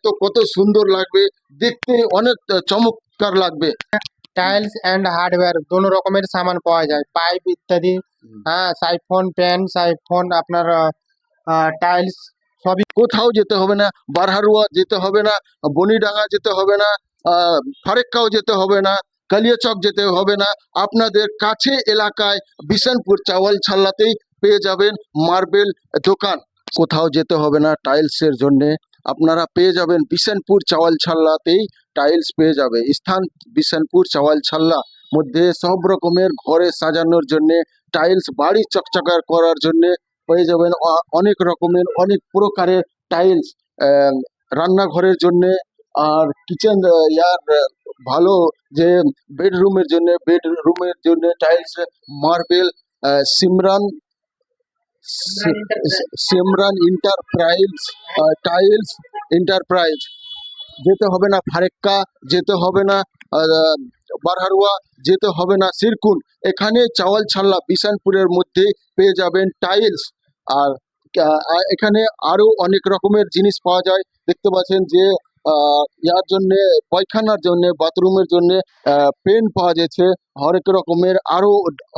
তো কত সুন্দর লাগবে দেখতে, অনেক চমৎকার লাগবে। টাইলস এন্ড হার্ডওয়্যার দোনো রকমের সামান পাওয়া যায়, পাইপ ইত্যাদি। হ্যাঁ, সাইফোন, প্যান, সাইফোন, আপনার টাইলস সবই। কোথাও যেতে হবে না, বারহারুয়া যেতে হবে না, বনিডাঙ্গা যেতে হবে না, ফারেক্কাও যেতে হবে না, কালিয়াচক যেতে হবে না। আপনাদের কাছে এলাকায় বিশনপুর চাওয়াল ছাল্লাতেই পেয়ে যাবেন মার্বেল দোকান। কোথাও যেতে হবে না টাইলসের জন্যে, আপনারা পেয়ে যাবেন বিশনপুর চাওয়াল ছাল্লাতেই টাইলস পেয়ে যাবে। স্থান বিশনপুর চাওয়াল ছাল্লা, মধ্যে সব রকমের ঘরে সাজানোর জন্যে টাইলস, বাড়ি চকচকা করার জন্যে পেয়ে যাবেন অনেক রকমের, অনেক প্রকারের টাইলস। রান্নাঘরের জন্য আর কিচেন ভালো যে বেডরুমের জন্য tiles marble. Simran Simran enterprise tiles enterprise. যেতে হবে না ফারেক্কা, যেতে হবে না বারহারুয়া, যেতে হবে না সিরকুন। এখানে চাওয়াল ছাল্লা বিশানপুরের মধ্যে পেয়ে যাবেন টাইলস। আর এখানে আরো অনেক রকমের জিনিস পাওয়া যায়। দেখতে পাচ্ছেন যে ইয়ার জন্যে, পায়খানার জন্য, বাথরুমের জন্য পেন পাওয়া যাচ্ছে, হরেক রকমের আরো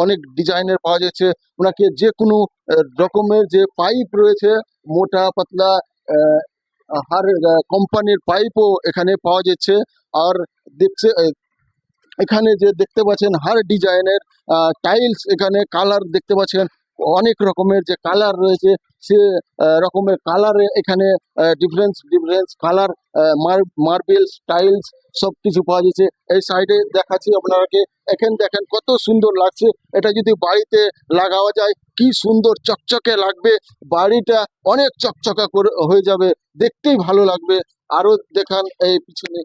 অনেক ডিজাইনের পাওয়া যাচ্ছে। ওনাকে যে কোনো রকমের যে পাইপ রয়েছে, মোটা পাতলা হার কোম্পানির পাইপও এখানে পাওয়া যাচ্ছে। আর দেখছে এখানে যে দেখতে পাচ্ছেন হার ডিজাইনের টাইলস, এখানে কালার দেখতে পাচ্ছেন, অনেক রকমের যে কালার রয়েছে সে রকমের কালারে এখানে ডিফারেন্স কালার মার্বেলস টাইলস সব কিছু পাওয়া যাচ্ছে। এই সাইডে দেখাচ্ছি আপনাকে, এখানে দেখেন কত সুন্দর লাগছে। এটা যদি বাড়িতে লাগানো যায় কি সুন্দর চকচকে লাগবে, বাড়িটা অনেক চকচকা করে হয়ে যাবে, দেখতেই ভালো লাগবে। আরো দেখান এই পিছনে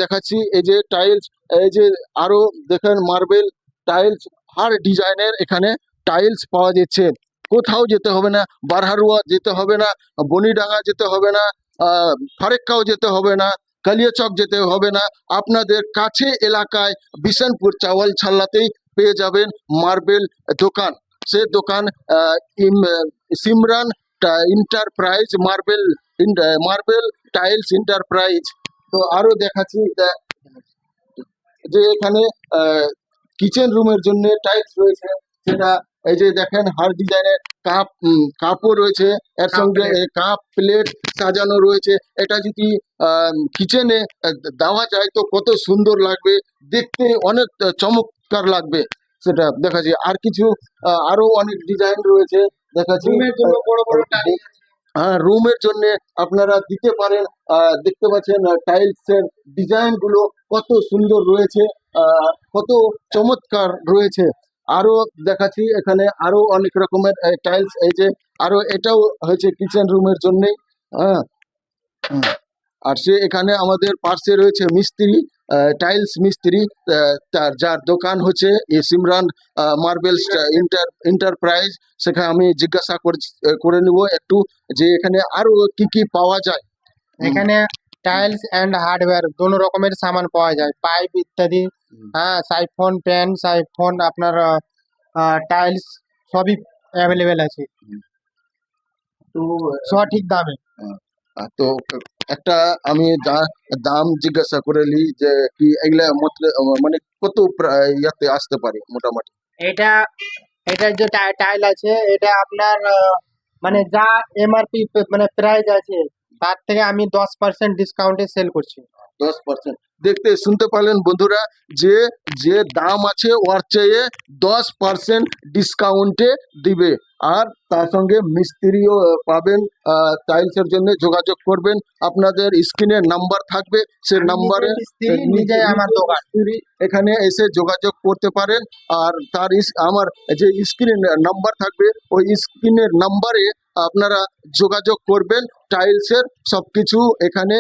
দেখাচ্ছি, এই যে টাইলস, এই যে আরো দেখেন মার্বেল টাইলস, হার ডিজাইনের এখানে টাইলস পাওয়া যাচ্ছে। কোথাও যেতে হবে না, বারহারুয়া যেতে হবে না, বনিডাঙ্গা যেতে হবে না, ফারেক্কাও যেতে হবে না, কালিয়াচক যেতে হবে না। আপনাদের কাছে এলাকায় বিশনপুর চাওয়াল ছাল্লাতেই পেয়ে যাবেন মার্বেল দোকান। সে দোকান Simran enterprise marble tiles enterprise. তো আরো দেখাচ্ছি যে এখানে কিচেন রুমের জন্য টাইলস রয়েছে, সেটা এই যে দেখেন হার ডিজাইনের কাপও রয়েছে, এর সঙ্গে কাপ প্লেট সাজানো রয়েছে। এটা যদি কিচেনে দেওয়া যায় তো কত সুন্দর লাগবে দেখতে, অনেক চমৎকার লাগবে, সেটা দেখাচ্ছি। আর কিছু আরো অনেক ডিজাইন রয়েছে দেখাচ্ছি। বড় বড় টাইলস। হ্যাঁ, রুমের জন্য আপনারা দিতে পারেন। দেখতে পাচ্ছেন টাইলসের ডিজাইন গুলো কত সুন্দর রয়েছে, কত চমৎকার রয়েছে। আরো দেখাচ্ছি এখানে আরো অনেক রকমের টাইলস, এই যে আরো এটাও হয়েছে কিচেন রুমের জন্যে। হ্যাঁ, আর সে এখানে আমাদের পাশে রয়েছে মিস্ত্রি, টাইলস মিস্ত্রি, যার দোকান হচ্ছে এই সিমরান মার্বেলস এন্টারপ্রাইজ। সেখানে আমি জিজ্ঞাসা করে নিব একটু যে এখানে আরো কি কি পাওয়া যায়। এখানে টাইলস এন্ড হার্ডওয়্যার দোনো রকমের সামান পাওয়া যায়, পাইপ ইত্যাদি। হ্যাঁ, সাইফোন, প্যান, সাইফোন, আপনার টাইলস সবই অ্যাভেলেবেল আছে তো সঠিক দামে। তো একটা আমি দাম জিজ্ঞাসা করে নি যে কি এগুলা মানে কত ইয়াতে আসতে পারে মোটামুটি। এটা এটা যে টাইল আছে, এটা আপনার মানে যা এমআরপি মানে প্রাইস আছে তার থেকে আমি 10% ডিসকাউন্টে সেল করছি। 10%। দেখতে শুনতে পারলেন বন্ধুরা, যে যে দাম আছে ওর চেয়ে 10% ডিসকাউন্টে দিবে। আর তার সঙ্গে মিস্ত্রিও পাবেন। টাইলসের জন্য যোগাযোগ করবেন, আপনাদের স্ক্রিনে নাম্বার থাকবে, সে নাম্বারে নিজে আমার দোকান, এখানে এসে যোগাযোগ করতে পারেন। আর তার আমার যে স্ক্রিন নাম্বার থাকবে ওই স্ক্রিনের নাম্বারে আপনারা যোগাযোগ করবেন। টাইলসের সবকিছু এখানে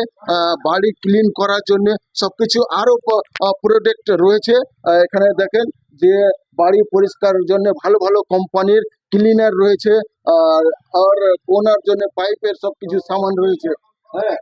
বাড়ি ক্লিন করার জন্য সবকিছু আরো প্রোডাক্ট রয়েছে। এখানে দেখেন যে বাড়ি পরিষ্কারের জন্য ভালো ভালো কোম্পানির ক্লিনার রয়েছে, আর কোনার জন্য পাইপের সবকিছু সামান রয়েছে। হ্যাঁ।